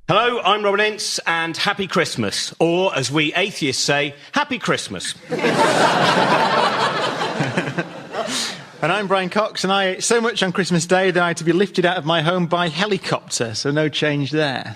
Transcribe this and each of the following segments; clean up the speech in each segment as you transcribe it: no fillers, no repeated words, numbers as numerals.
Hello, I'm Robin Ince, and Happy Christmas. Or, as we atheists say, Happy Christmas. And I'm Brian Cox, and I ate so much on Christmas Day that I had to be lifted out of my home by helicopter, so no change there.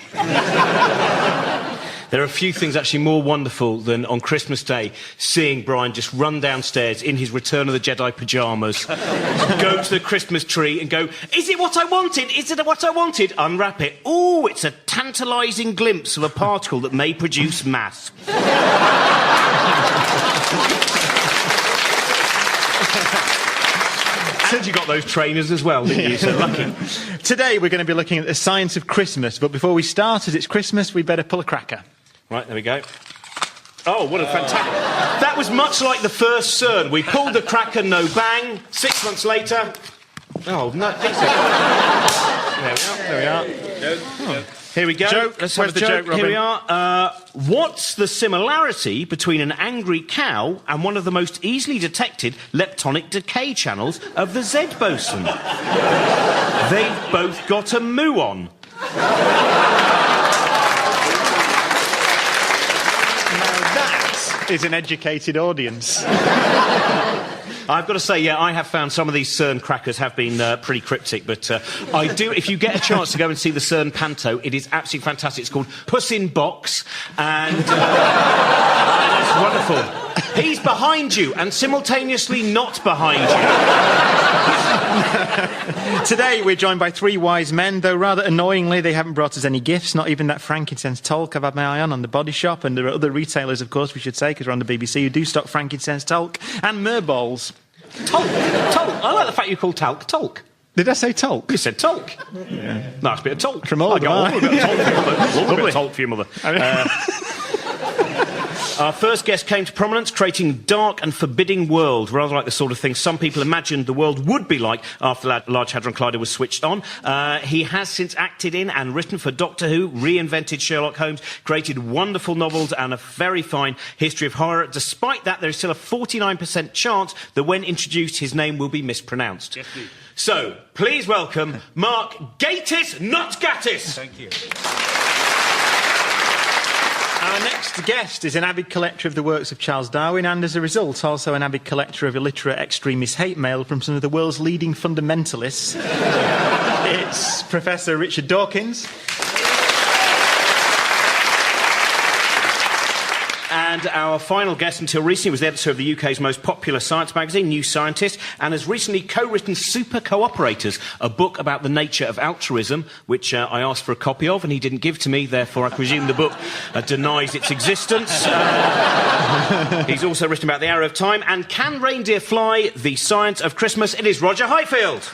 There are a few things actually more wonderful than on Christmas Day seeing Brian just run downstairs in his Return of the Jedi pyjamas, go to the Christmas tree and go, "Is it what I wanted? Is it what I wanted?" Unwrap it. "Ooh, it's a tantalising glimpse of a particle that may produce mass." And you got those trainers as well, didn't you? So lucky. Today we're going to be looking at the science of Christmas, but before we start, as it's Christmas, we better pull a cracker. Right, there we go. Oh, what a fantastic... That was much like the first CERN. We pulled the cracker, no bang. 6 months later... Oh, no. There we are. Oh. Here we go. Joke. Let's have the joke, Robin. Here we are. What's the similarity between an angry cow and one of the most easily detected leptonic decay channels of the Z boson? They've both got a moo on. Is an educated audience. I've got to say, yeah, I have found some of these CERN crackers have been pretty cryptic, but I do, if you get a chance to go and see the CERN Panto, it is absolutely fantastic. It's called Puss in Box, and it's wonderful. He's behind you and simultaneously not behind you. Today we're joined by three wise men, though rather annoyingly they haven't brought us any gifts, not even that frankincense talc I've had my eye on The Body Shop, and there are other retailers, of course, we should say, because we're on the BBC, who do stock frankincense talc and myrrh balls. Talc. I like the fact you call talc talc. Did I say talc? You said talc. Yeah. Nice bit of talc. From all I got a little bit of talc for your mother. Our first guest came to prominence creating Dark and Forbidding World, rather like the sort of thing some people imagined the world would be like after the Large Hadron Collider was switched on. He has since acted in and written for Doctor Who, reinvented Sherlock Holmes, created wonderful novels and a very fine history of horror. Despite that, there is still a 49% chance that when introduced, his name will be mispronounced. Yes, please. So, please welcome Mark Gatiss, not Gatiss. Thank you. Our next guest is an avid collector of the works of Charles Darwin and, as a result, also an avid collector of illiterate extremist hate mail from some of the world's leading fundamentalists. It's Professor Richard Dawkins. And our final guest until recently was the editor of the UK's most popular science magazine, New Scientist, and has recently co-written Super Cooperators, a book about the nature of altruism, which I asked for a copy of and he didn't give to me, therefore I presume the book denies its existence. He's also written about the Arrow of Time and Can Reindeer Fly? The Science of Christmas. It is Roger Highfield.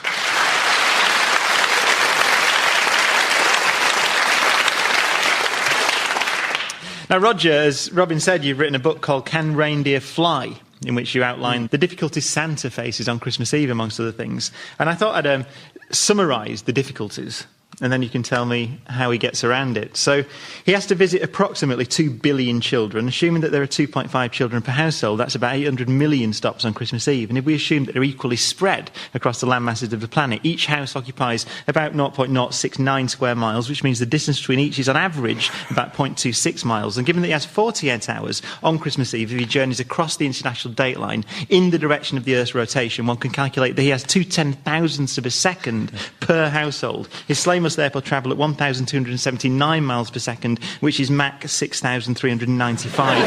Now, Roger, as Robin said, you've written a book called Can Reindeer Fly?, in which you outline the difficulties Santa faces on Christmas Eve, amongst other things. And I thought I'd summarise the difficulties, and then you can tell me how he gets around it. So he has to visit approximately 2 billion children. Assuming that there are 2.5 children per household, that's about 800 million stops on Christmas Eve. And if we assume that they're equally spread across the landmasses of the planet, each house occupies about 0.069 square miles, which means the distance between each is on average about 0.26 miles. And given that he has 48 hours on Christmas Eve, if he journeys across the international date line in the direction of the Earth's rotation, one can calculate that he has 2/10,000ths of a second per household. His sleigh must therefore travel at 1,279 miles per second, which is Mach 6,395.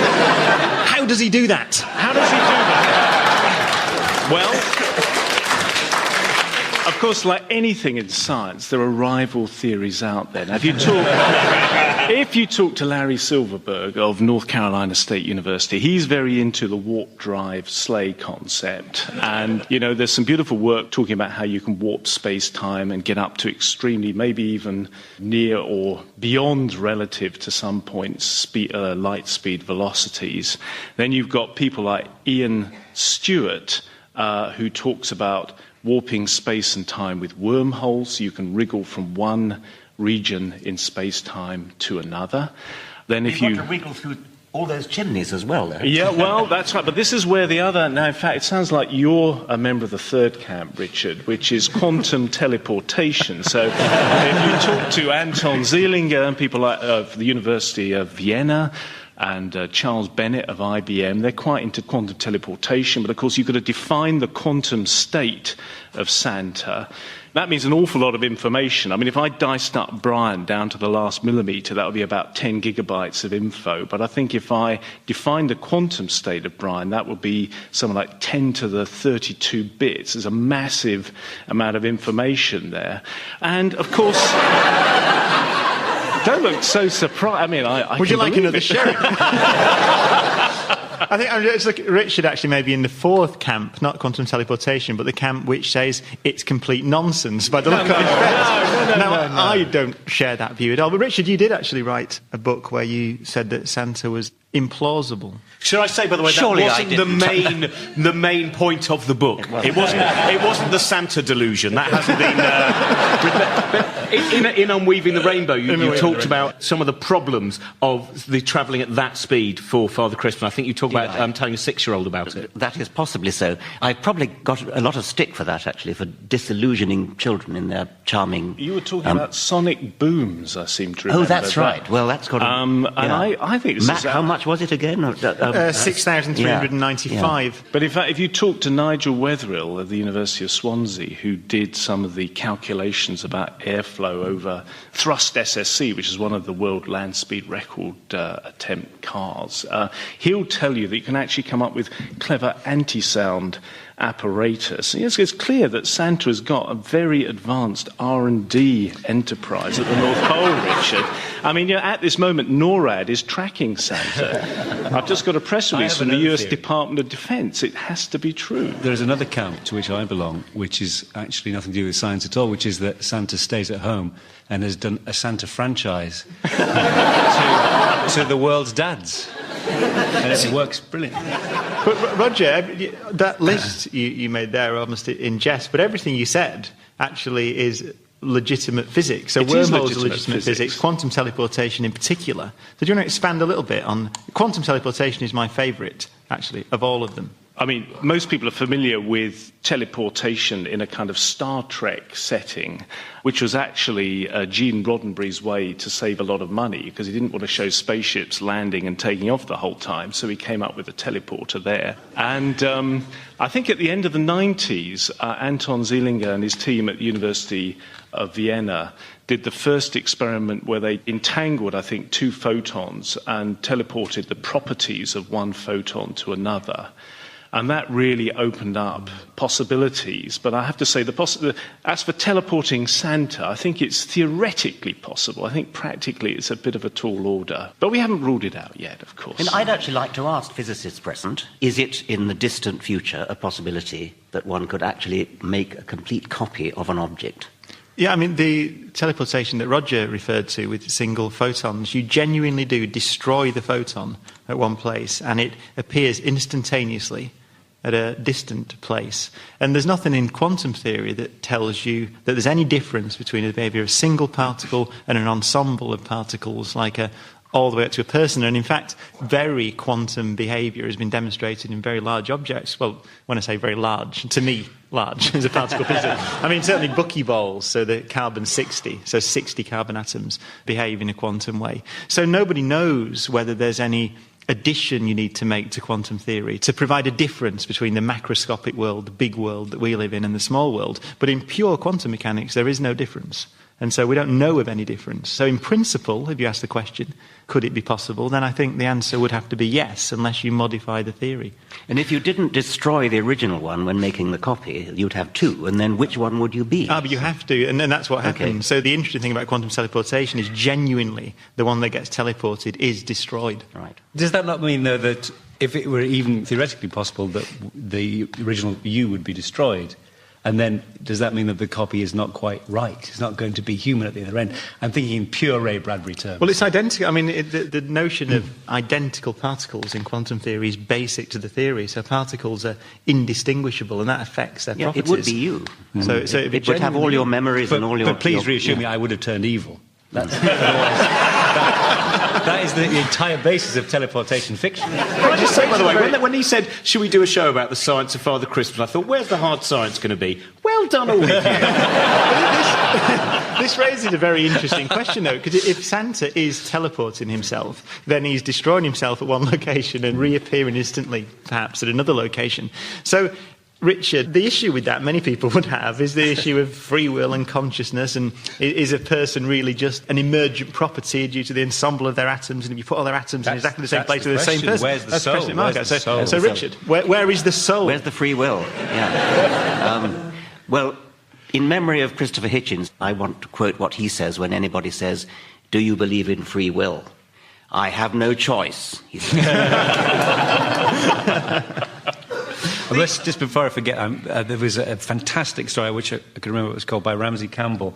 How does he do that? How does he do that? Well, of course, like anything in science, there are rival theories out there. Now, if you talk to Larry Silverberg of North Carolina State University, he's very into the warp-drive sleigh concept. And, you know, there's some beautiful work talking about how you can warp space-time and get up to extremely, maybe even near or beyond relative to some points, light speed velocities. Then you've got people like Ian Stewart, who talks about warping space and time with wormholes. You can wriggle from one region in space-time to another. Then if you wriggle through all those chimneys as well, though. Yeah, well, that's right. But this is where the other... Now, in fact, it sounds like you're a member of the third camp, Richard, which is quantum teleportation. So if you talk to Anton Zeilinger and people like the University of Vienna and Charles Bennett of IBM, they're quite into quantum teleportation. But, of course, you've got to define the quantum state of Santa. That means an awful lot of information. I mean, if I diced up Brian down to the last millimetre, that would be about 10 gigabytes of info. But I think if I defined the quantum state of Brian, that would be something like 10 to the 32 bits. There's a massive amount of information there. And, of course... Don't look so surprised. I mean, I Would you like another it. show? I think it's like Richard actually maybe in the fourth camp, not quantum teleportation, but the camp which says it's complete nonsense by the look of his face. No. I don't share that view at all. But Richard, you did actually write a book where you said that Santa was implausible. Should I say, by the way, Surely that wasn't the main point of the book. It wasn't the Santa delusion. That hasn't been... in Unweaving the Rainbow, you talked about some of the problems of the travelling at that speed for Father Christmas. I think you talked about telling a 6-year-old about it. That is possibly so. I probably got a lot of stick for that, actually, for disillusioning children in their charming... You were talking about sonic booms, I seem to remember. Oh, that's right. Well, that's got to... And I think this is... How much was it again? 6,395. Yeah. But in fact, if you talk to Nigel Wetherill of the University of Swansea, who did some of the calculations about airflow over thrust SSC, which is one of the world land speed record attempt cars, he'll tell you that you can actually come up with clever anti-sound apparatus. It's clear that Santa has got a very advanced R&D enterprise at the North Pole, Richard. I mean, at this moment, NORAD is tracking Santa. I've just got a press release from the US Department of Defense. It has to be true. There is another camp to which I belong, which is actually nothing to do with science at all, which is that Santa stays at home and has done a Santa franchise to the world's dads. And it works brilliantly. But Roger, that list you made there almost in jest, but everything you said actually is legitimate physics. So wormholes are legitimate physics, quantum teleportation in particular. So do you want to expand a little bit on... Quantum teleportation is my favourite, actually, of all of them. I mean, most people are familiar with teleportation in a kind of Star Trek setting, which was actually Gene Roddenberry's way to save a lot of money because he didn't want to show spaceships landing and taking off the whole time, so he came up with a teleporter there. And I think at the end of the 90s, Anton Zeilinger and his team at the University of Vienna did the first experiment where they entangled, I think, 2 photons and teleported the properties of one photon to another. And that really opened up possibilities. But I have to say, as for teleporting Santa, I think it's theoretically possible. I think practically it's a bit of a tall order. But we haven't ruled it out yet, of course. And I'd actually like to ask physicists present, is it in the distant future a possibility that one could actually make a complete copy of an object? Yeah, I mean, the teleportation that Roger referred to with single photons, you genuinely do destroy the photon at one place and it appears instantaneously at a distant place. And there's nothing in quantum theory that tells you that there's any difference between the behaviour of a single particle and an ensemble of particles, like all the way up to a person. And in fact, very quantum behaviour has been demonstrated in very large objects. Well, when I say very large, to me, large as a particle physicist. I mean, certainly buckyballs, so the carbon-60, so 60 carbon atoms behave in a quantum way. So nobody knows whether there's any addition you need to make to quantum theory to provide a difference between the macroscopic world, the big world that we live in, and the small world. But in pure quantum mechanics, there is no difference. And so we don't know of any difference. So in principle, if you ask the question, could it be possible, then I think the answer would have to be yes, unless you modify the theory. And if you didn't destroy the original one when making the copy, you'd have 2, and then which one would you be? But you have to, and that's what happens. Okay. So the interesting thing about quantum teleportation is genuinely the one that gets teleported is destroyed. Right. Does that not mean, though, that if it were even theoretically possible that the original you would be destroyed, and then does that mean that the copy is not quite right? It's not going to be human at the other end? I'm thinking in pure Ray Bradbury terms. Well, it's identical. I mean, the notion of identical particles in quantum theory is basic to the theory. So particles are indistinguishable, and that affects their properties. It would be you. So it would have all your memories and all your... But please reassure me I would have turned evil. That is the entire basis of teleportation fiction. Can I just say, by the way, when he said, should we do a show about the science of Father Christmas, I thought, where's the hard science going to be? Well done, all of you. This raises a very interesting question, though, because if Santa is teleporting himself, then he's destroying himself at one location and reappearing instantly, perhaps, at another location. So, Richard, the issue with that many people would have is the issue of free will and consciousness, and is a person really just an emergent property due to the ensemble of their atoms, and if you put all their atoms in exactly the same place with the same person, where's the that's soul? question mark. Where's the soul? So Richard, where is the soul? Where's the free will? Yeah. Well, in memory of Christopher Hitchens, I want to quote what he says when anybody says, "Do you believe in free will?" "I have no choice," he says. Just before I forget, there was a fantastic story, which I can remember it was called, by Ramsey Campbell,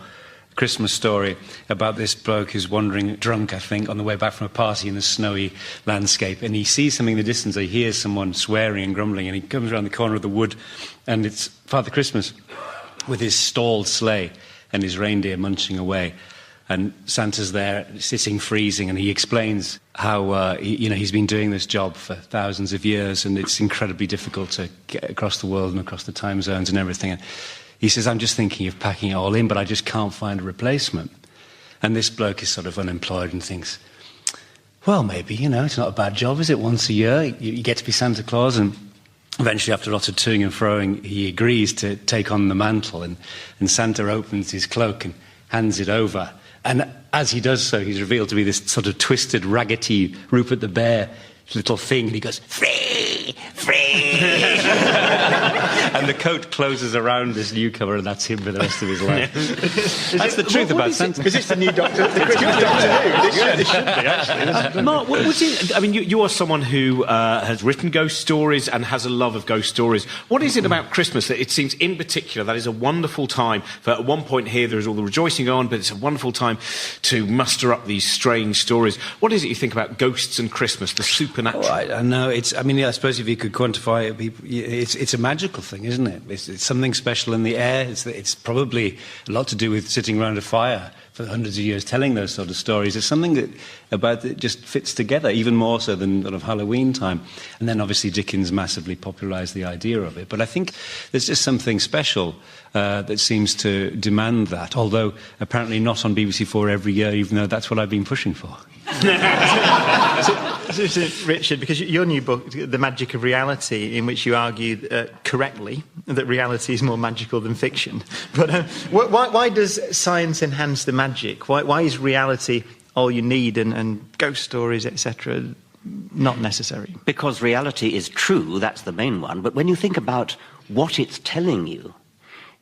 a Christmas story, about this bloke who's wandering drunk, I think, on the way back from a party in the snowy landscape, and he sees something in the distance. He hears someone swearing and grumbling, and he comes around the corner of the wood, and it's Father Christmas with his stalled sleigh and his reindeer munching away. And Santa's there, sitting freezing, and he explains how he's been doing this job for thousands of years, and it's incredibly difficult to get across the world and across the time zones and everything. And he says, "I'm just thinking of packing it all in, but I just can't find a replacement." And this bloke is sort of unemployed and thinks, well, maybe, it's not a bad job, is it? Once a year, you get to be Santa Claus. And eventually, after lots of toing and froing, he agrees to take on the mantle, and Santa opens his cloak and hands it over. And as he does so, he's revealed to be this sort of twisted, raggedy Rupert the Bear little thing, and he goes, "Free! Free!" And the coat closes around this newcomer, and that's him for the rest of his life. That's the truth about Santa. Is this the new Doctor? The Christmas Doctor Who? This should be, actually. Mark, what's it? I mean, you are someone who has written ghost stories and has a love of ghost stories. What is it about Christmas that it seems, in particular, that is a wonderful time? For at one point here, there is all the rejoicing on, but it's a wonderful time to muster up these strange stories. What is it you think about ghosts and Christmas, the supernatural? Oh, I know. I suppose if you could quantify it, it's a magical thing, isn't it? It's something special in the air. It's probably a lot to do with sitting around a fire for hundreds of years telling those sort of stories. It's something that just fits together, even more so than sort of Halloween time. And then obviously Dickens massively popularised the idea of it. But I think there's just something special that seems to demand that, although apparently not on BBC4 every year, even though that's what I've been pushing for. So, Richard, because your new book, The Magic of Reality, in which you argue correctly that reality is more magical than fiction, but why does science enhance the magic? Why is reality all you need and ghost stories, etc., not necessary? Because reality is true, that's the main one. But when you think about what it's telling you,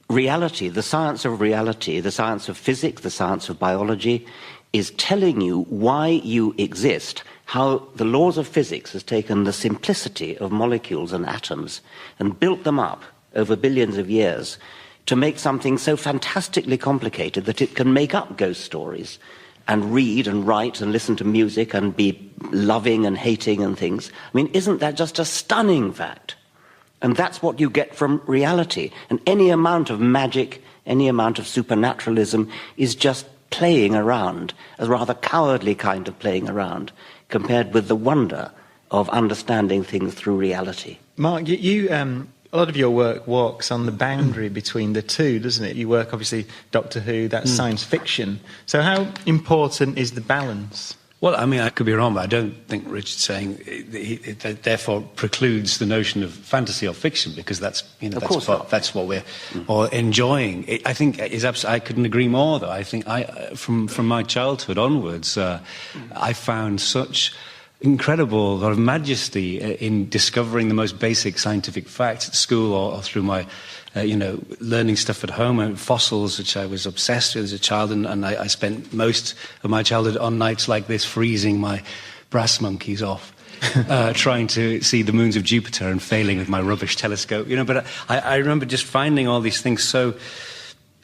reality, the science of reality, the science of physics, the science of biology, is telling you why you exist, how the laws of physics has taken the simplicity of molecules and atoms and built them up over billions of years to make something so fantastically complicated that it can make up ghost stories and read and write and listen to music and be loving and hating and things. I mean, isn't that just a stunning fact? And that's what you get from reality. And any amount of magic, any amount of supernaturalism is just playing around, a rather cowardly kind of playing around, compared with the wonder of understanding things through reality. Mark, you a lot of your work walks on the boundary between the two, doesn't it? You work, obviously, Doctor Who, that's science fiction. So how important is the balance? Well, I mean, I could be wrong, but I don't think Richard's saying it therefore precludes the notion of fantasy or fiction, because that's what we're all enjoying. I think I couldn't agree more, though. I think from my childhood onwards, I found such incredible sort of majesty in discovering the most basic scientific facts at school or through my learning stuff at home, and fossils, which I was obsessed with as a child, and I spent most of my childhood on nights like this freezing my brass monkeys off, trying to see the moons of Jupiter and failing with my rubbish telescope. But I remember just finding all these things so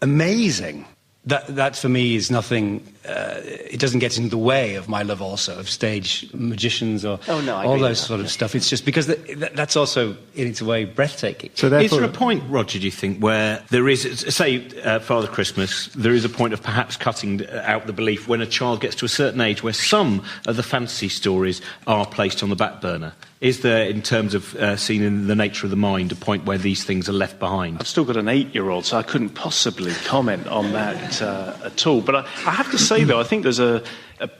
amazing. That for me is nothing it doesn't get in the way of my love also of stage magicians or I all agree those with sort of stuff. It's just because that's also, in its way, breathtaking. So Is therefore, there a point, Roger, do you think, where there is, say, Father Christmas, there is a point of perhaps cutting out the belief when a child gets to a certain age where some of the fantasy stories are placed on the back burner? Is there, in terms of seeing in the nature of the mind, a point where these things are left behind? I've still got an 8-year-old, so I couldn't possibly comment on that at all. But I have to say, though, I think there's a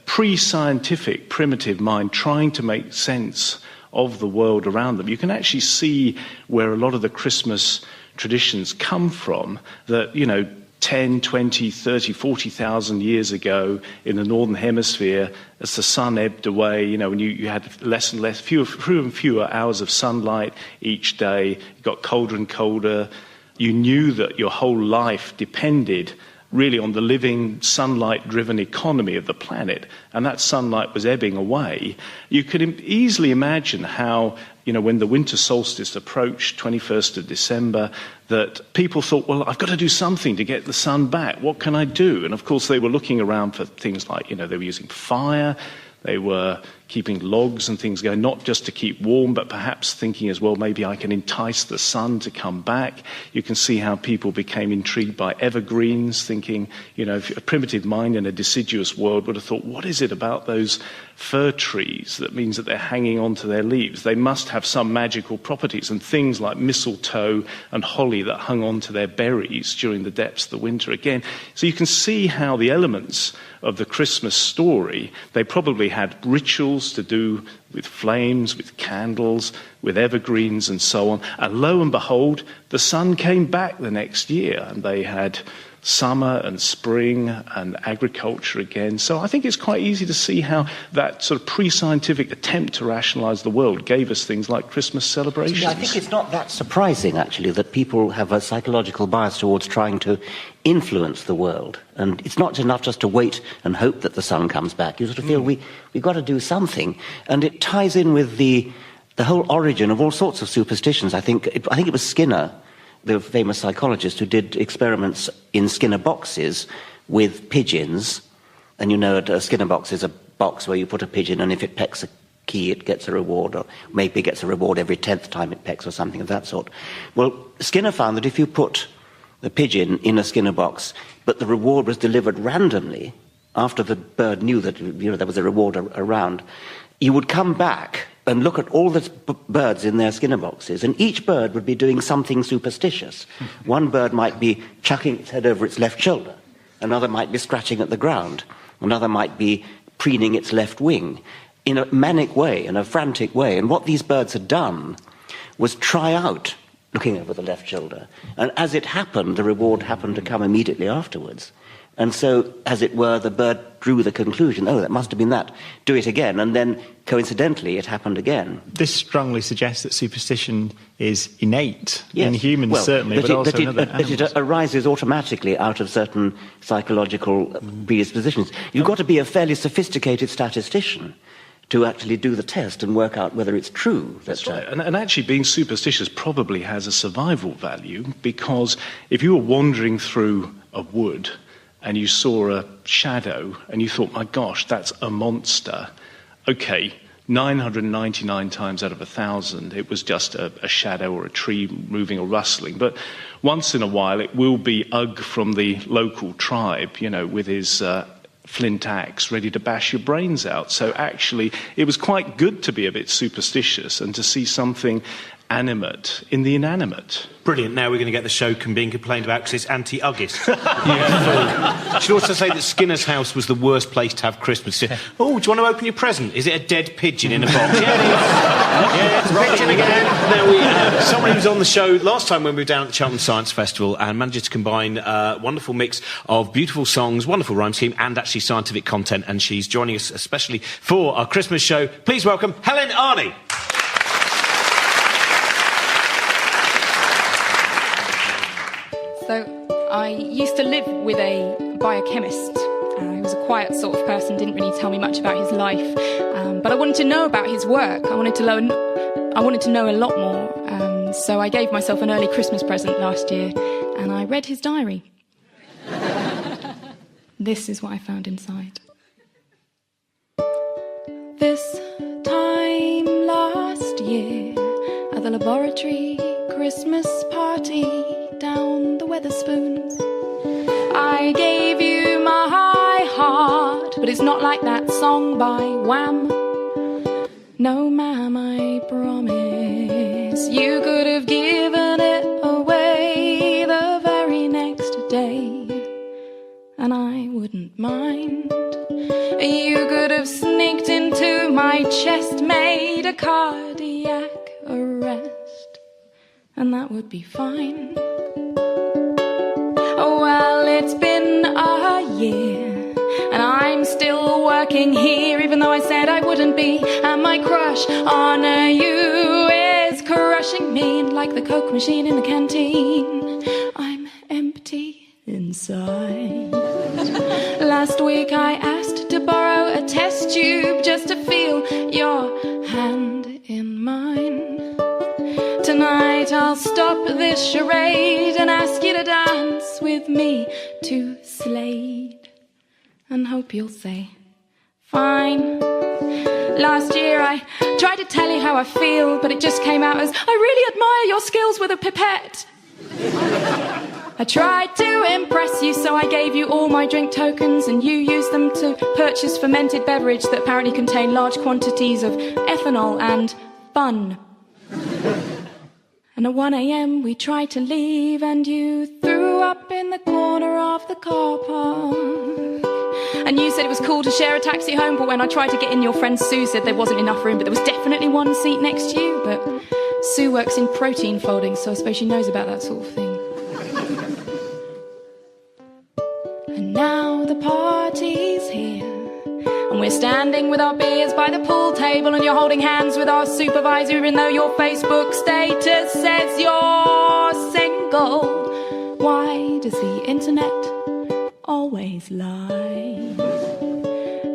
pre-scientific, primitive mind trying to make sense of the world around them. You can actually see where a lot of the Christmas traditions come from, that, 10, 20, 30, 40,000 years ago in the Northern Hemisphere, as the sun ebbed away, when you had less and less, fewer and fewer hours of sunlight each day, it got colder and colder. You knew that your whole life depended really on the living, sunlight-driven economy of the planet, and that sunlight was ebbing away. You could easily imagine how, when the winter solstice approached, 21st of December, that people thought, well, I've got to do something to get the sun back. What can I do? And, of course, they were looking around for things like, they were using fire, they were keeping logs and things going, not just to keep warm, but perhaps thinking as well, maybe I can entice the sun to come back. You can see how people became intrigued by evergreens, thinking, a primitive mind in a deciduous world would have thought, what is it about those fir trees that means that they're hanging on to their leaves? They must have some magical properties, and things like mistletoe and holly that hung on to their berries during the depths of the winter again. So you can see how the elements of the Christmas story, they probably had rituals to do with flames, with candles, with evergreens and so on. And lo and behold, the sun came back the next year, and they had summer and spring and agriculture again. So I think it's quite easy to see how that sort of pre-scientific attempt to rationalise the world gave us things like Christmas celebrations. Yeah, I think it's not that surprising, actually, that people have a psychological bias towards trying to influence the world. And it's not enough just to wait and hope that the sun comes back. You sort of feel we've got to do something. And it ties in with the whole origin of all sorts of superstitions. I think it was Skinner, the famous psychologist, who did experiments in Skinner boxes with pigeons. And a Skinner box is a box where you put a pigeon, and if it pecks a key, it gets a reward, or maybe it gets a reward every 10th time it pecks, or something of that sort. Well, Skinner found that if you put the pigeon in a Skinner box, but the reward was delivered randomly, after the bird knew that there was a reward around, you would come back and look at all the birds in their Skinner boxes, and each bird would be doing something superstitious. One bird might be chucking its head over its left shoulder. Another might be scratching at the ground. Another might be preening its left wing in a manic way, in a frantic way. And what these birds had done was try out looking over the left shoulder. And as it happened, the reward happened to come immediately afterwards. And so, as it were, the bird drew the conclusion, that must have been that. Do it again. And then, coincidentally, it happened again. This strongly suggests that superstition is innate in humans, certainly, but also in other animals. That it arises automatically out of certain psychological predispositions. You've got to be a fairly sophisticated statistician to actually do the test and work out whether it's true. That's right. And actually being superstitious probably has a survival value, because if you were wandering through a wood and you saw a shadow and you thought, my gosh, that's a monster. Okay, 999 times out of 1,000, it was just a shadow or a tree moving or rustling. But once in a while, it will be Ugg from the local tribe, with his flint axe ready to bash your brains out. So actually, it was quite good to be a bit superstitious and to see something animate in the inanimate. Brilliant. Now we're going to get the show being complained about because it's anti-Uggist. You should also say that Skinner's house was the worst place to have Christmas. Oh, do you want to open your present? Is it a dead pigeon in a box? Yeah, it's a pigeon again. Now, someone who was on the show last time when we were down at the Cheltenham Science Festival and managed to combine a wonderful mix of beautiful songs, wonderful rhyme scheme, and actually scientific content, and she's joining us especially for our Christmas show. Please welcome Helen Arney. So I used to live with a biochemist. He was a quiet sort of person, didn't really tell me much about his life. But I wanted to know about his work. I wanted to know a lot more. So I gave myself an early Christmas present last year, and I read his diary. this is what I found inside. This time last year, at the laboratory Christmas party down the Weatherspoons, I gave you my heart, but it's not like that song by Wham. No, ma'am, I promise you could have given it away the very next day, and I wouldn't mind. You could have sneaked into my chest, made a cardiac arrest, and that would be fine. Oh, well, it's been a year, and I'm still working here, even though I said I wouldn't be. And my crush on you is crushing me like the Coke machine in the canteen. I'm empty inside. Last week I asked to borrow a test tube just to feel your hand in mine. Tonight I'll stop this charade and ask you to dance with me to Slade, and hope you'll say fine. Last year I tried to tell you how I feel, but it just came out as, I really admire your skills with a pipette. I tried to impress you, so I gave you all my drink tokens, and you used them to purchase fermented beverage that apparently contained large quantities of ethanol and fun. And at 1 a.m. we tried to leave, and you threw up in the corner of the car park. And you said it was cool to share a taxi home, but when I tried to get in, your friend Sue said there wasn't enough room, but there was definitely one seat next to you. But Sue works in protein folding, so I suppose she knows about that sort of thing. And now the party's here, and we're standing with our beers by the pool table, and you're holding hands with our supervisor, even though your Facebook status says you're single. Why does the internet always lie?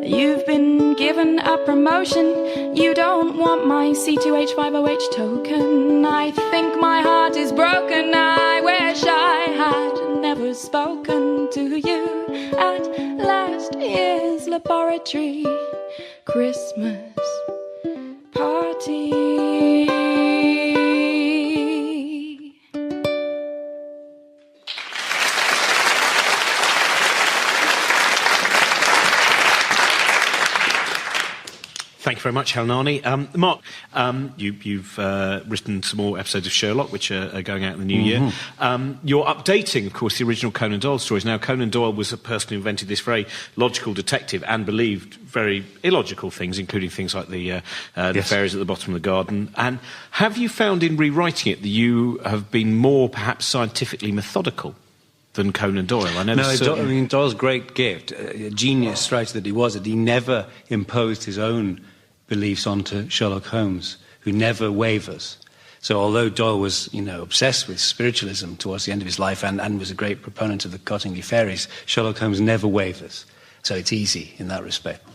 You've been given a promotion, you don't want my C2H5OH token. I think my heart is broken, I wish I had never spoken to you at last year's laboratory Christmas party. Thank you very much, Helnani. Mark, you've written some more episodes of Sherlock, which are going out in the new year. You're updating, of course, the original Conan Doyle stories. Now, Conan Doyle was a person who invented this very logical detective and believed very illogical things, including things like the fairies at the bottom of the garden. And have you found in rewriting it that you have been more, perhaps, scientifically methodical than Conan Doyle? Doyle's great gift, a genius writer that he was, that he never imposed his own beliefs onto Sherlock Holmes, who never wavers. So although Doyle was, obsessed with spiritualism towards the end of his life and was a great proponent of the Cottingley fairies, Sherlock Holmes never wavers. So it's easy in that respect.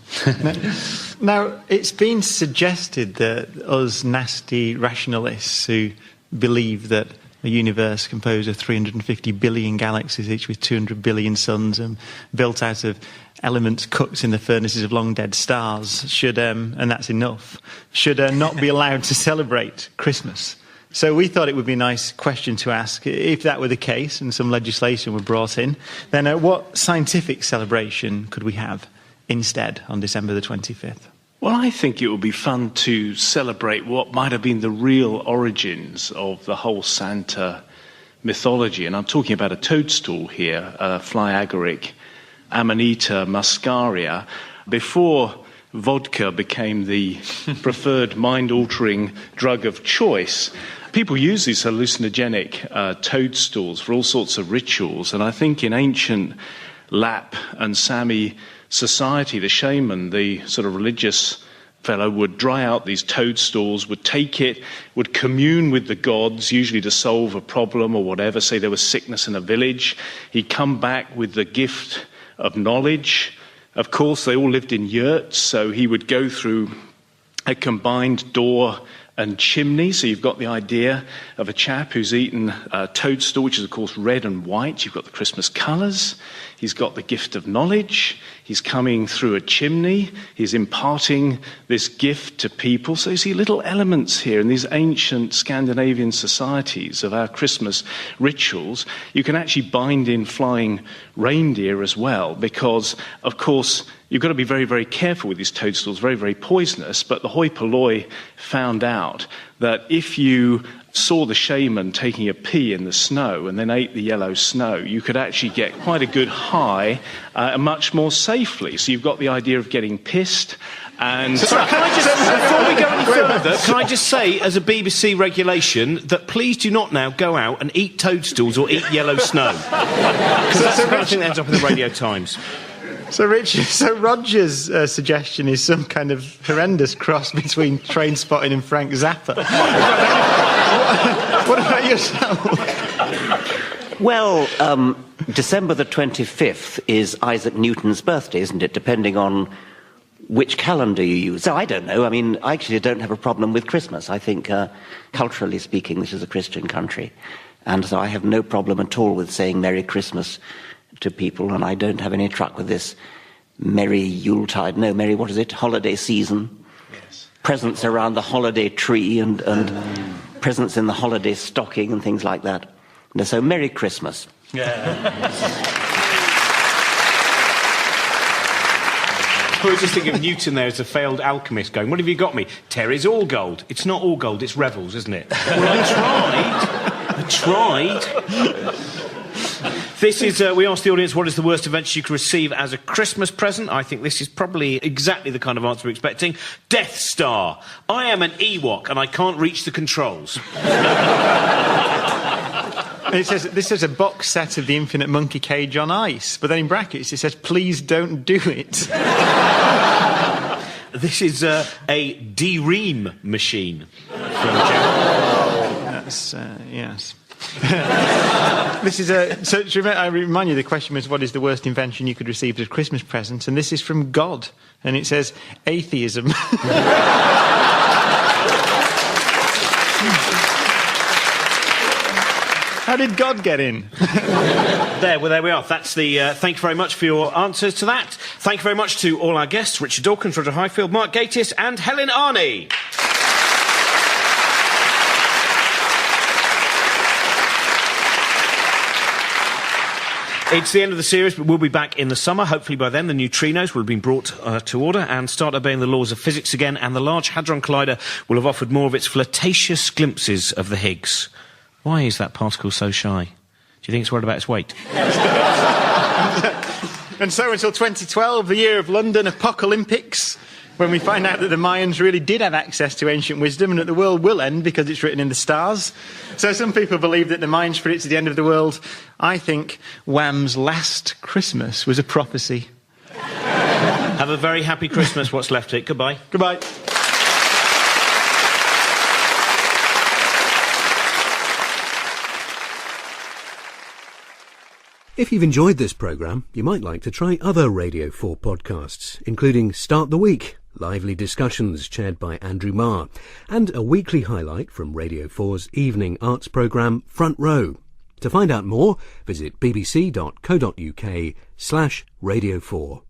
Now, it's been suggested that us nasty rationalists who believe that a universe composed of 350 billion galaxies, each with 200 billion suns, and built out of elements cooked in the furnaces of long-dead stars, should, and that's enough, should not be allowed to celebrate Christmas. So we thought it would be a nice question to ask. If that were the case and some legislation were brought in, then what scientific celebration could we have instead on December the 25th? Well, I think it would be fun to celebrate what might have been the real origins of the whole Santa mythology. And I'm talking about a toadstool here, fly agaric Amanita muscaria. Before vodka became the preferred mind-altering drug of choice, people used these hallucinogenic toadstools for all sorts of rituals. And I think in ancient Lap and Sami society, the shaman, the sort of religious fellow, would dry out these toadstools, would take it, would commune with the gods, usually to solve a problem or whatever. Say there was sickness in a village. He'd come back with the gift of knowledge. Of course, they all lived in yurts, so he would go through a combined door and chimney. So you've got the idea of a chap who's eaten a toadstool, which is, of course, red and white. You've got the Christmas colours. He's got the gift of knowledge. He's coming through a chimney. He's imparting this gift to people. So you see little elements here in these ancient Scandinavian societies of our Christmas rituals. You can actually bind in flying reindeer as well, because, of course, you've got to be very, very careful with these toadstools, very, very poisonous. But the hoi polloi found out that if you saw the shaman taking a pee in the snow and then ate the yellow snow, you could actually get quite a good high much more safely. So you've got the idea of getting pissed. And sorry, can I just, before we go any further, can I just say, as a BBC regulation, that please do not now go out and eat toadstools or eat yellow snow. Because that's the kind of thing that ends up in the Radio Times. So, Richard, Roger's suggestion is some kind of horrendous cross between Train Spotting and Frank Zappa. What about yourself? Well, December the 25th is Isaac Newton's birthday, isn't it? Depending on which calendar you use. So I don't know. I mean, I actually don't have a problem with Christmas. I think, culturally speaking, this is a Christian country. And so I have no problem at all with saying Merry Christmas to people, and I don't have any truck with this merry Yuletide, what is it, holiday season. yes. Presents around the holiday tree and presents in the holiday stocking and things like that. And so Merry Christmas. I was just thinking of Newton there as a failed alchemist going, what have you got me? Terry's all gold. It's not all gold, it's Revels, isn't it? Well, I tried. This is, we asked the audience, what is the worst adventure you could receive as a Christmas present? I think this is probably exactly the kind of answer we're expecting. Death Star. I am an Ewok and I can't reach the controls. It says, this is a box set of the Infinite Monkey Cage on ice, but then in brackets it says, please don't do it. This is a D-Ream machine. That's, yes. This is I remind you, the question was, what is the worst invention you could receive as a Christmas present? And this is from God, and it says, atheism. How did God get in? There we are. That's the. Thank you very much for your answers to that. Thank you very much to all our guests: Richard Dawkins, Roger Highfield, Mark Gatiss, and Helen Arney. It's the end of the series, but we'll be back in the summer. Hopefully by then the neutrinos will have been brought to order and start obeying the laws of physics again, and the Large Hadron Collider will have offered more of its flirtatious glimpses of the Higgs. Why is that particle so shy? Do you think it's worried about its weight? And so until 2012, the year of London Apocalyptics, when we find out that the Mayans really did have access to ancient wisdom and that the world will end because it's written in the stars. So some people believe that the Mayans predicted the end of the world. I think Wham's Last Christmas was a prophecy. Have a very happy Christmas, what's left of it. Goodbye. Goodbye. If you've enjoyed this programme, you might like to try other Radio 4 podcasts, including Start the Week, lively discussions chaired by Andrew Marr, and a weekly highlight from Radio 4's evening arts programme Front Row. To find out more, visit bbc.co.uk/Radio 4.